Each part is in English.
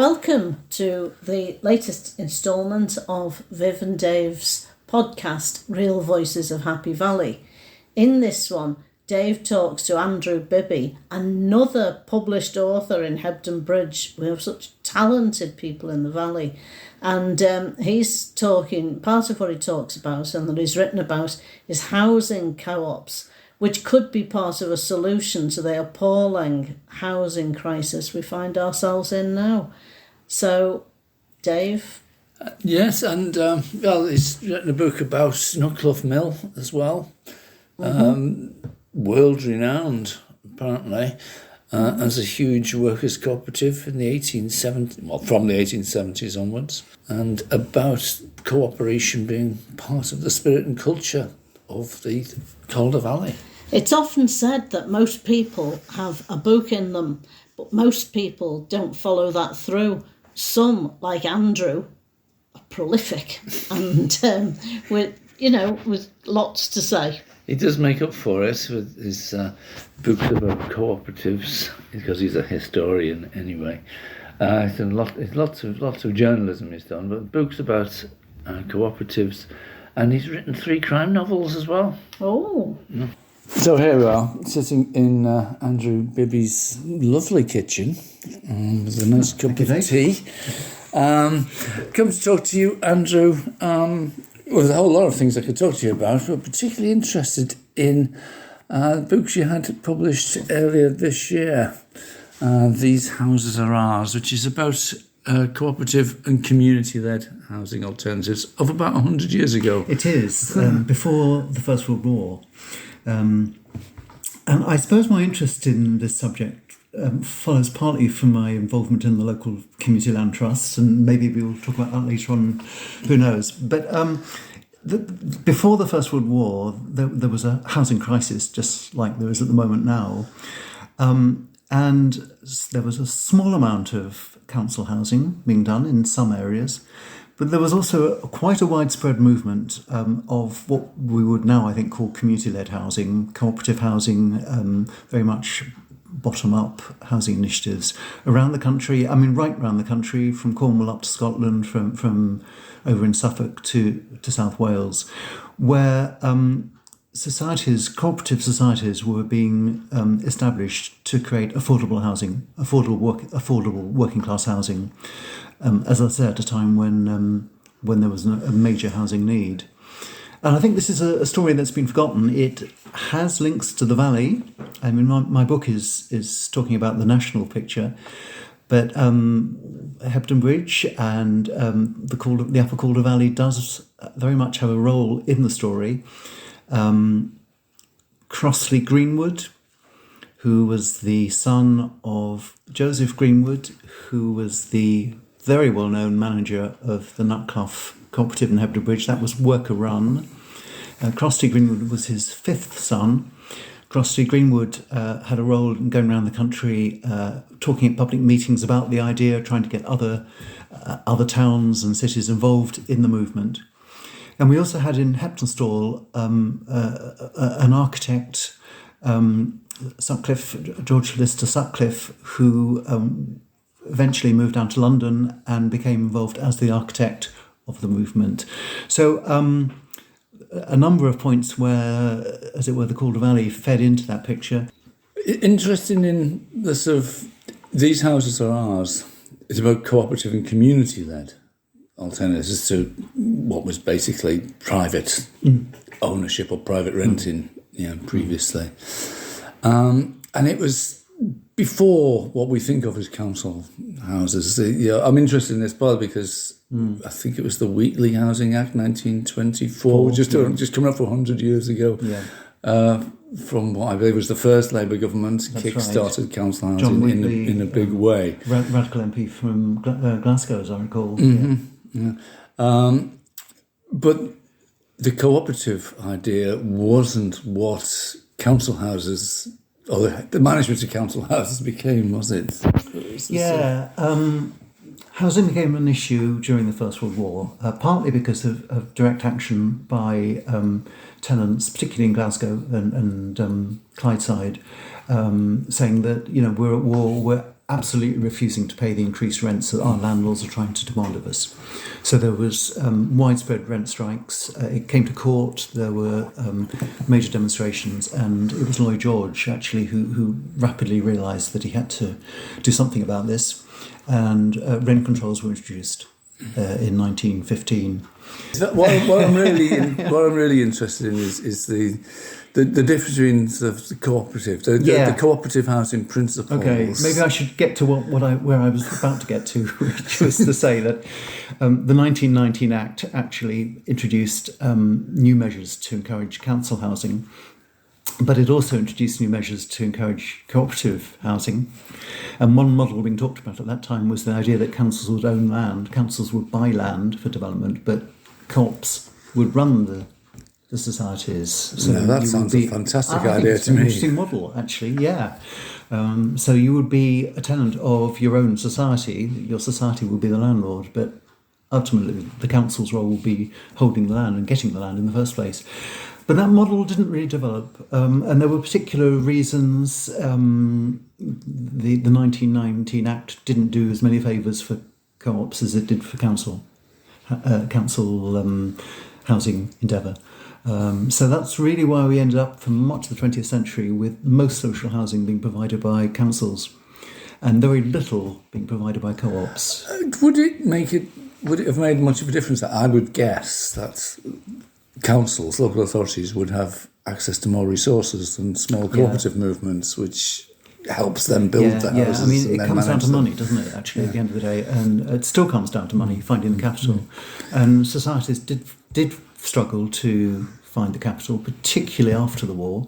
Welcome to the latest instalment of Viv and Dave's podcast, Real Voices of Happy Valley. In this one, Dave talks to Andrew Bibby, another published author in Hebden Bridge. We have such talented people in the valley. And he's talking, part of what he talks about and that he's written about is housing co-ops, which could be part of a solution to the appalling housing crisis we find ourselves in now. So, Dave? Yes, and he's written a book about Clough Mill as well. World-renowned, apparently, as a huge workers' cooperative in the 1870s, well, from the 1870s onwards, and about cooperation being part of the spirit and culture of the Calder Valley. It's often said that most people have a book in them, but most people don't follow that through. Some, like Andrew, are prolific and with lots to say. He does make up for it with his books about cooperatives, because he's a historian anyway. He's done lots of journalism he's done, but books about cooperatives, and he's written 3 crime novels as well. Oh. Yeah. So here we are, sitting in Andrew Bibby's lovely kitchen with a nice cup of tea. Come to talk to you, Andrew. There's a whole lot of things I could talk to you about, but particularly interested in books you had published earlier this year, These Houses Are Ours, which is about cooperative and community-led housing alternatives of about 100 years ago. It is, before the First World War. And I suppose my interest in this subject follows partly from my involvement in the local community land trust, and maybe we'll talk about that later on, who knows. But before the First World War, there was a housing crisis, just like there is at the moment now. And there was a small amount of council housing being done in some areas, but there was also quite a widespread movement of what we would now, I think, call community-led housing, cooperative housing, very much bottom-up housing initiatives around the country. I mean, right around the country, from Cornwall up to Scotland, from over in Suffolk to South Wales, where cooperative societies were being established to create affordable housing, affordable working class housing. As I said, at a time when there was a major housing need. And I think this is a story that's been forgotten. It has links to the valley. I mean, my book is talking about the national picture, but Hebden Bridge and the Upper Calder Valley does very much have a role in the story. Crossley Greenwood, who was the son of Joseph Greenwood, who was the very well-known manager of the Clough cooperative in Hebden Bridge. That was worker run. Crossley Greenwood was his 5th son. Crossley Greenwood had a role in going around the country, talking at public meetings about the idea, trying to get other towns and cities involved in the movement. And we also had in Heptonstall an architect, Sutcliffe, George Lister Sutcliffe, who eventually moved down to London and became involved as the architect of the movement. So a number of points where, as it were, the Calder Valley fed into that picture. Interesting in the sort of These Houses Are Ours, it's about cooperative and community-led alternatives to what was basically private ownership or private renting previously. And it was before what we think of as council houses. I'm interested in this partly because I think it was the Wheatley Housing Act 1924, just coming up for 100 years ago. Yeah. From what I believe was the first Labour government, kick-started council housing Wheatley, in a big way. Radical MP from Glasgow, as I recall. Mm-hmm. Yeah. But the cooperative idea wasn't what council houses, or the management of council houses became, was it? Housing became an issue during the First World War, partly because of direct action by tenants, particularly in Glasgow and Clydeside, saying that we're at war, we're absolutely refusing to pay the increased rents that our landlords are trying to demand of us. So there was widespread rent strikes. It came to court. There were major demonstrations, and it was Lloyd George actually who rapidly realised that he had to do something about this, and rent controls were introduced in 1915. What I'm really interested in is the difference between the cooperative, the cooperative housing principles. Okay, maybe I should get to where I was about to get to, which was to say that the 1919 Act actually introduced new measures to encourage council housing, but it also introduced new measures to encourage cooperative housing. And one model being talked about at that time was the idea that councils would own land, councils would buy land for development, but co-ops would run the societies. So that sounds a fantastic idea to me. An interesting model, actually, yeah. So you would be a tenant of your own society. Your society would be the landlord, but ultimately the council's role would be holding the land and getting the land in the first place. But that model didn't really develop, and there were particular reasons. The 1919 Act didn't do as many favours for co-ops as it did for council housing endeavour. So that's really why we ended up for much of the 20th century with most social housing being provided by councils and very little being provided by co-ops. Would it have made much of a difference? I would guess that councils, local authorities, would have access to more resources than small cooperative movements, which helps them build the houses. I mean, it comes down to money, doesn't it, actually, at the end of the day? And it still comes down to money, finding the capital. And societies did struggle to find the capital, particularly after the war.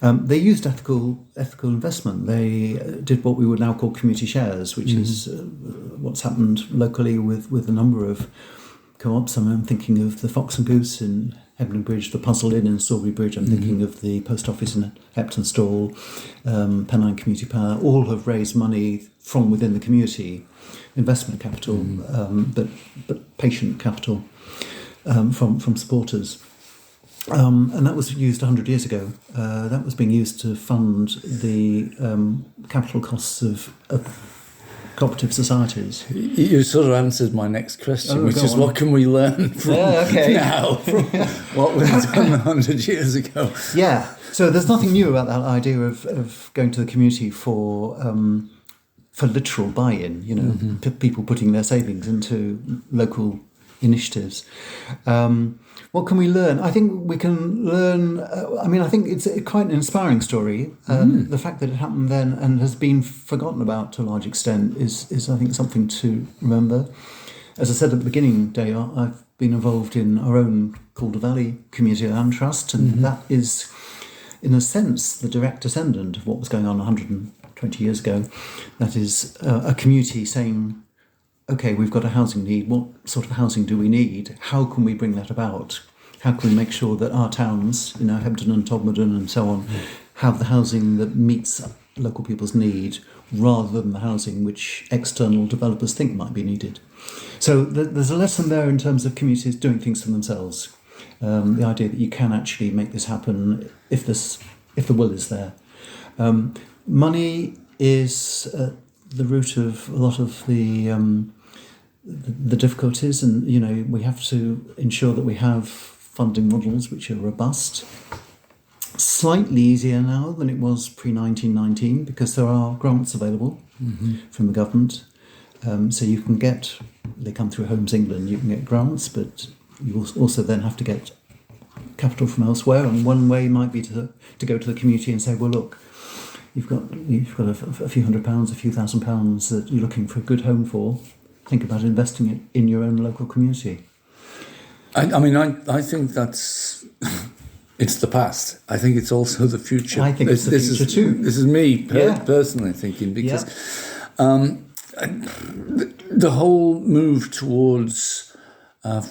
They used ethical investment. They did what we would now call community shares, which is what's happened locally with a number of co-ops. I'm thinking of the Fox and Goose in Hebden Bridge, the Puzzle Inn in Strawberry Bridge. I'm thinking of the post office in Hepton Stall, Pennines Community Power. All have raised money from within the community, investment capital, but patient capital from supporters. And that was used 100 years ago. That was being used to fund the capital costs of cooperative societies. You sort of answered my next question, which is what can we learn from now from what was done 100 years ago? Yeah, so there's nothing new about that idea of going to the community for literal buy-in, people putting their savings into local initiatives. What can we learn? I think we can learn. I think it's quite an inspiring story. The fact that it happened then and has been forgotten about to a large extent is I think, something to remember. As I said at the beginning, Dave, I've been involved in our own Calder Valley Community Land Trust, and that is, in a sense, the direct descendant of what was going on 120 years ago. That is a community saying, OK, we've got a housing need. What sort of housing do we need? How can we bring that about? How can we make sure that our towns, Hebden and Todmorden and so on, have the housing that meets local people's need rather than the housing which external developers think might be needed? So there's a lesson there in terms of communities doing things for themselves. The idea that you can actually make this happen if the will is there. Money is the root of a lot of the difficulties, and we have to ensure that we have funding models which are robust. Slightly easier now than it was pre-1919 because there are grants available from the government. So you can they come through Homes England, you can get grants, but you also then have to get capital from elsewhere. And one way might be to go to the community and say, well, look, you've got a few £100s, a few £1,000s that you're looking for a good home for. Think about investing it in your own local community. I think that's it's the past. I think it's also the future. I think it's the future too. This is me personally thinking, because the whole move towards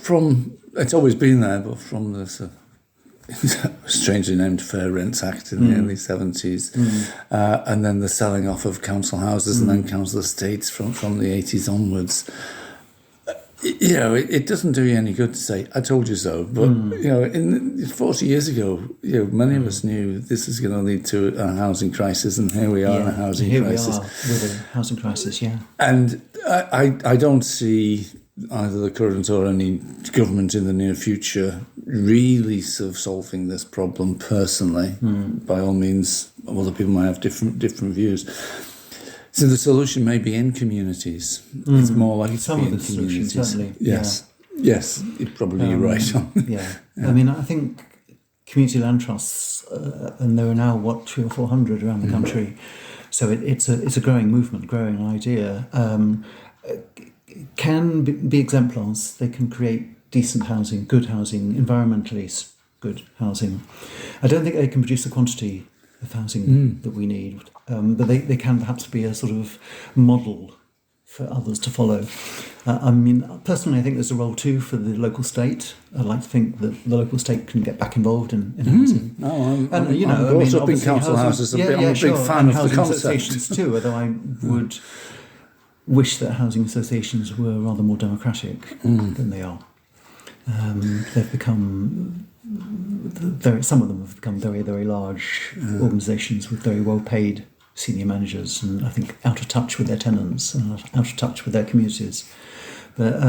from it's always been there, but from the strangely named Fair Rents Act in the early 70s, and then the selling off of council houses and then council estates from the 80s onwards. it doesn't do you any good to say, I told you so. But, 40 years ago, many of us knew this is going to lead to a housing crisis, and here we are in a housing crisis. Here we are with a housing crisis, yeah. And I don't see either the current or any government in the near future really sort of solving this problem personally. By all means, other people might have different views. So the solution may be in communities. It's more likely to be in communities. Certainly. Yes. Yeah. Yes, you're probably right. Yeah. I mean, I think community land trusts, and there are now, 300 or 400 around the country. So it's a growing movement, growing idea. Can be exemplars. They can create decent housing, good housing, environmentally good housing. I don't think they can produce the quantity of housing that we need, but they can perhaps be a sort of model for others to follow. I mean, personally, I think there's a role too for the local state. I'd like to think that the local state can get back involved in housing. I'm brought up in council houses. I'm a big fan of the concept. Associations too, although I would wish that housing associations were rather more democratic than they are. They've become some of them have become very, very large organisations with very well-paid senior managers, and I think out of touch with their tenants and out of touch with their communities. But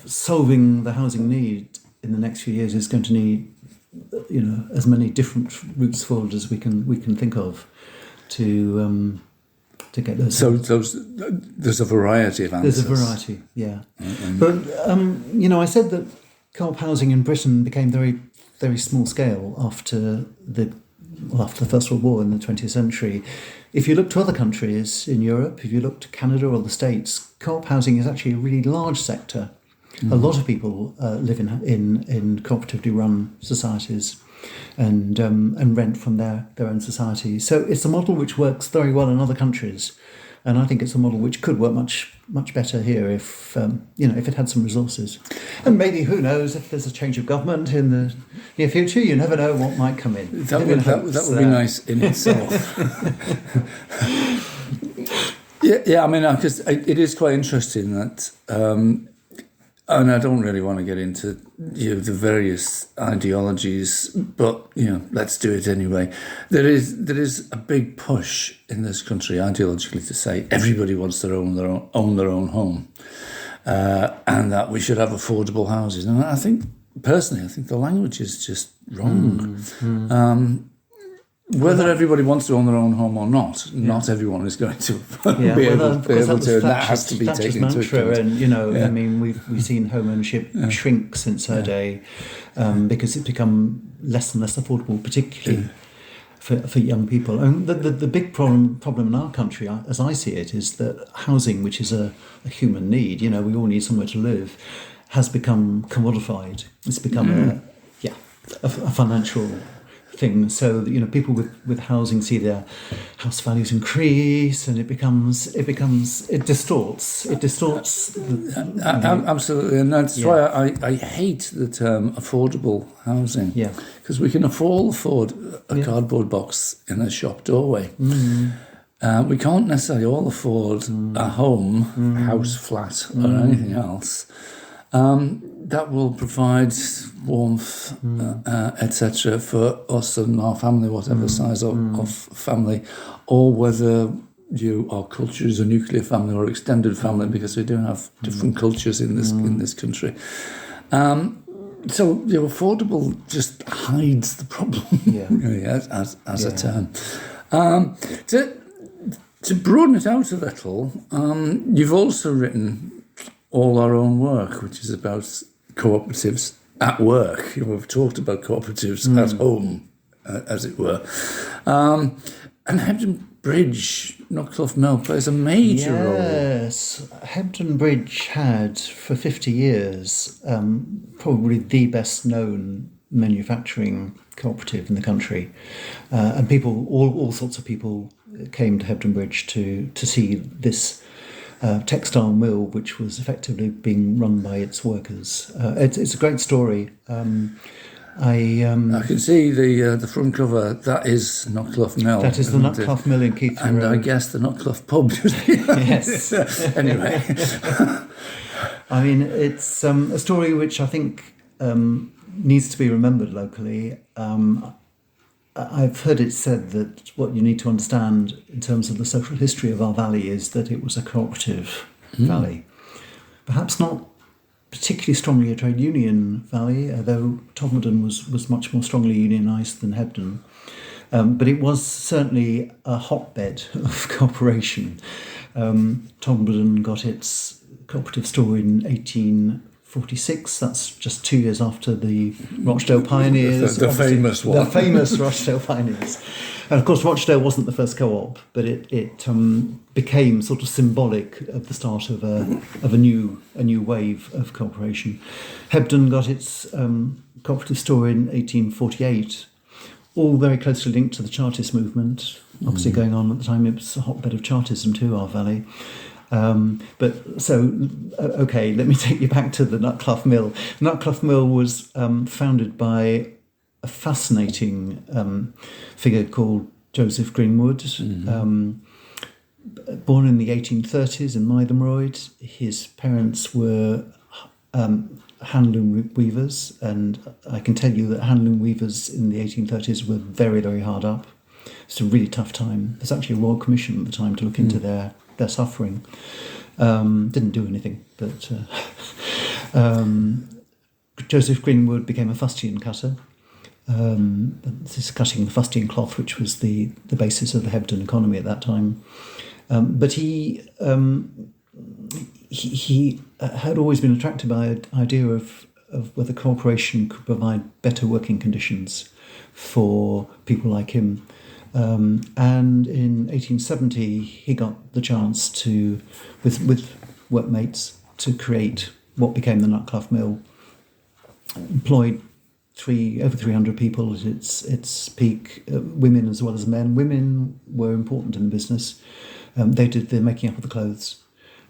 solving the housing need in the next few years is going to need, as many different routes forward as we can think of to get those. So there's a variety of answers. There's a variety, yeah. But I said that co-op housing in Britain became very, very small scale after the First World War in the 20th century. If you look to other countries in Europe, if you look to Canada or the States, co-op housing is actually a really large sector. A lot of people live in cooperatively run societies and rent from their own society. So it's a model which works very well in other countries, and I think it's a model which could work much better here if it had some resources. And maybe, who knows, if there's a change of government in the near future, you never know what might come in. That would be nice in itself. Yeah. I mean, because it is quite interesting that. And I don't really want to get into the various ideologies, but let's do it anyway. There is a big push in this country ideologically to say everybody wants to own their own home, and that we should have affordable houses. And I think the language is just wrong. Whether everybody wants to own their own home or not everyone is going to be able to. And that has to be taken into account. And I mean, we've seen home ownership shrink since her day, because it's become less and less affordable, particularly for young people. And the big problem in our country, as I see it, is that housing, which is a human need, we all need somewhere to live, has become commodified. It's become a financial thing. So people with housing see their house values increase, and it distorts. Absolutely, and that's why I hate the term affordable housing. Yeah, because we can all afford a cardboard box in a shop doorway. We can't necessarily all afford a home, house, flat, or anything else. That will provide warmth, etc. for us and our family, whatever size of family, or whether our culture is a nuclear family or extended family, because we do have different cultures in this country. So affordable just hides the problem, really, as a term. To broaden it out a little, you've also written All Our Own Work, which is about cooperatives at work. We've talked about cooperatives at home, as it were. And Hebden Bridge, Knockclough Mill, plays a major role. Yes, Hebden Bridge had, for 50 years, probably the best known manufacturing cooperative in the country. And people, all sorts of people came to Hebden Bridge to see this textile mill, which was effectively being run by its workers. It's a great story. I can see the front cover. That is Knockclough Mill. That is the Knockclough Mill in Keith and Road. I guess the Knockclough pub just behind. Yes. Anyway, I mean, it's a story which I think needs to be remembered locally. I've heard it said that what you need to understand in terms of the social history of our valley is that it was a cooperative valley. Perhaps not particularly strongly a trade union valley, although Todmorden was much more strongly unionised than Hebden. But it was certainly a hotbed of cooperation. Todmorden got its cooperative store in 1846. That's just 2 years after the Rochdale Pioneers. The famous one. The famous Rochdale Pioneers. And of course, Rochdale wasn't the first co-op, but it became sort of symbolic of the start of a new wave of cooperation. Hebden got its cooperative store in 1848, all very closely linked to the Chartist movement. Obviously, going on at the time, it was a hotbed of Chartism too, our valley. Okay, let me take you back to the Knockclough Mill. Knockclough Mill was founded by a fascinating figure called Joseph Greenwood, born in the 1830s in Mytholmroyd. His parents were handloom weavers, and I can tell you that handloom weavers in the 1830s were very, very hard up. It's a really tough time. There's actually a Royal Commission at the time to look into their suffering. Didn't do anything, but Joseph Greenwood became a fustian cutter. This is cutting the fustian cloth, which was the basis of the Hebden economy at that time. But he had always been attracted by the idea of whether cooperation could provide better working conditions for people like him. And in 1870, he got the chance to, with workmates, to create what became the Knockclough Mill. Employed over 300 people at its peak, women as well as men. Women were important in the business. They did the making up of the clothes.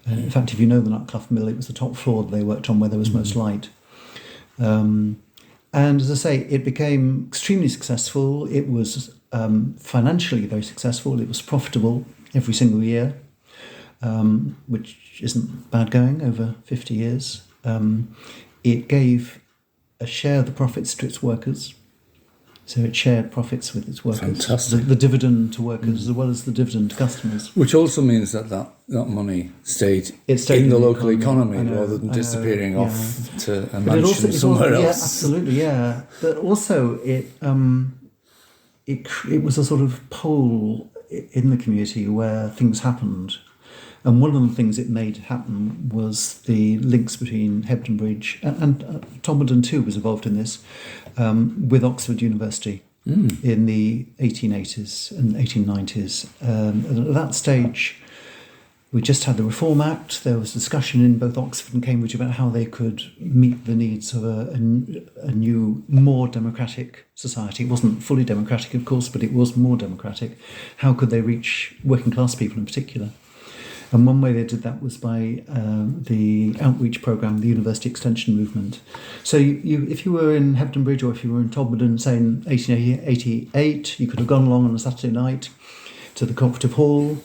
In fact, if you know the Knockclough Mill, it was the top floor that they worked on where there was most light. And as I say, it became extremely successful. It was financially very successful. It was profitable every single year, which isn't bad going over 50 years. It gave a share of the profits to its workers. So it shared profits with its workers. Fantastic. The dividend to workers as well as the dividend to customers. Which also means that money stayed in the local economy rather than disappearing off to a mansion somewhere else. Yeah, absolutely, yeah. But also it was a sort of pole in the community where things happened. And one of the things it made happen was the links between Hebden Bridge and Todmorden too was involved in this, with Oxford University in the 1880s and 1890s. At that stage, we just had the Reform Act. There was discussion in both Oxford and Cambridge about how they could meet the needs of a new, more democratic society. It wasn't fully democratic, of course, but it was more democratic. How could they reach working class people in particular? And one way they did that was by the outreach programme, the University Extension Movement. So if you were in Hebden Bridge or if you were in Todmorden, say in 1888, you could have gone along on a Saturday night to the Cooperative Hall,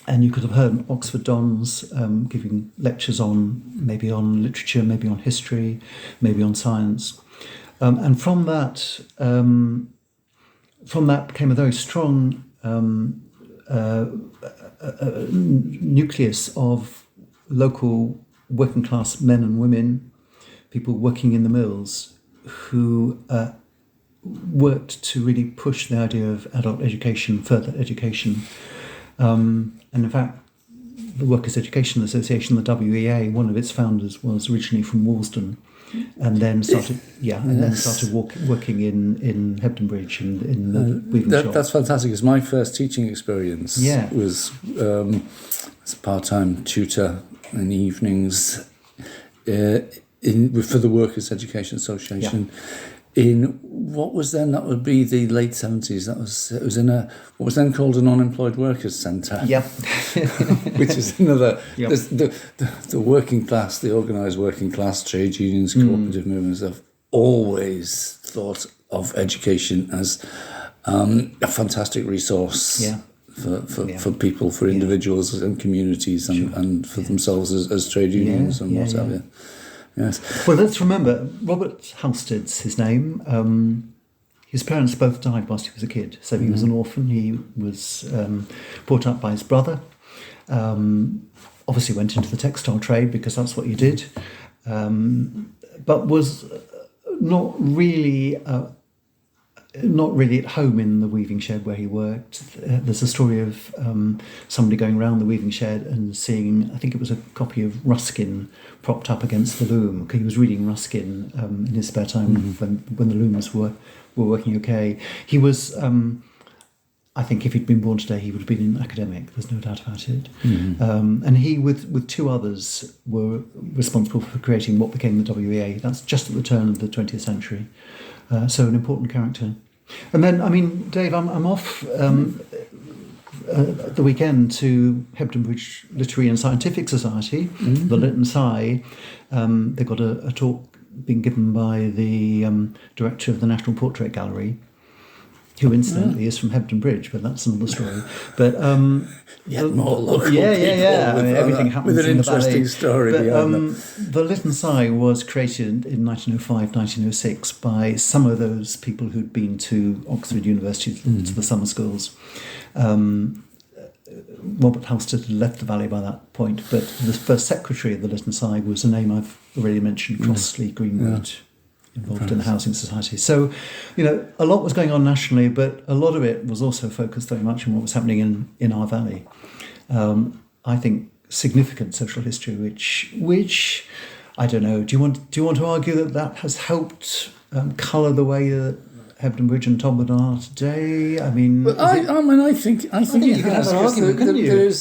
and you could have heard Oxford Dons giving lectures maybe on literature, maybe on history, maybe on science. And from that came a very strong nucleus of local working class men and women, people working in the mills, who worked to really push the idea of adult education, further education. And in fact, the Workers' Education Association, the WEA, one of its founders was originally from Walsden, and then started working in Hebden Bridge and in the weaving shop. That's fantastic. It's my first teaching experience. Yeah. Was as a part-time tutor in the evenings for the Workers' Education Association. Yeah. In what was then, that would be the late 70s. It was in what was then called an unemployed workers centre. Yep. Which is another, Yep. the working class, the organised working class, trade unions, cooperative movements have always thought of education as a fantastic resource for people, for individuals and communities, and for themselves as trade unions and what have you. Yes. Well, let's remember, Robert Halstead's his name. His parents both died whilst he was a kid, so he was an orphan. He was brought up by his brother. Obviously went into the textile trade because that's what you did, but was not really at home in the weaving shed where he worked. There's a story of somebody going around the weaving shed and seeing, I think it was a copy of Ruskin propped up against the loom. He was reading Ruskin in his spare time when the looms were working okay. He was, I think if he'd been born today, he would have been an academic, there's no doubt about it. And he, with two others, were responsible for creating what became the WEA. That's just at the turn of the 20th century. So an important character. And then, I mean, Dave, I'm off at the weekend to Hebden Bridge Literary and Scientific Society, the Lit and Sci. They've got a talk being given by the director of the National Portrait Gallery, who incidentally is from Hebden Bridge, but that's another story. But Yet more local yeah. people I mean, everything happens with an in interesting the story valley. behind But that. the Lit and Sci was created in 1905, 1906 by some of those people who'd been to Oxford University to the summer schools. Robert Halstead had left the valley by that point, but the first secretary of the Lit and Sci was a name I've already mentioned, Crossley Greenwood. Involved in the housing society. So, a lot was going on nationally, but a lot of it was also focused very much on what was happening in our valley. I think significant social history, which I don't know. Do you want to argue that has helped colour the way that Hebden Bridge and Todmorden are today? I mean, I think you it could have has. an argument, couldn't you?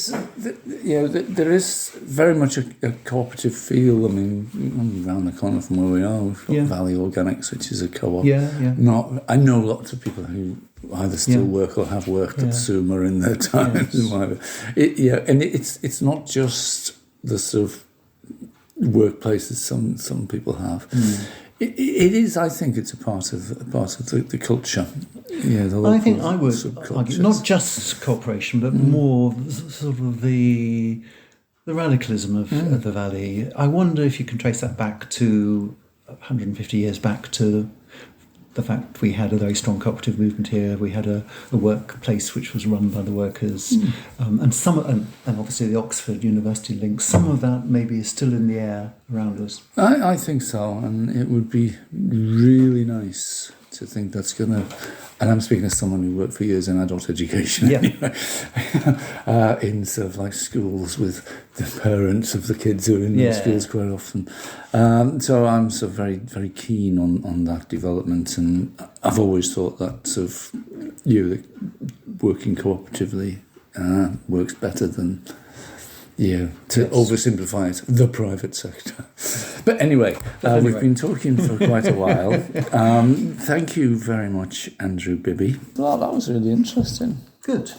There is very much a cooperative feel. I mean, around the corner from where we are, we've got Valley Organics, which is a co-op. I know lots of people who either still work or have worked at Suma in their times. Yes. And whatever. And it's not just the sort of workplaces some people have. It is. I think it's a part of the culture. Yeah, the local I think I would subcultures. argue not just cooperation, but more sort of the radicalism of the valley. I wonder if you can trace that back to 150 years back to the fact we had a very strong cooperative movement here. We had a workplace which was run by the workers, and obviously the Oxford University link. Some of that maybe is still in the air around us. I think so, and it would be really nice to think that's going to... And I'm speaking as someone who worked for years in adult education, in sort of like schools with the parents of the kids who are in those schools quite often. So I'm sort of very, very keen on that development, and I've always thought that sort of working cooperatively works better than... to oversimplify it, the private sector. But anyway, we've been talking for quite a while. Thank you very much, Andrew Bibby. Well, that was really interesting. Good.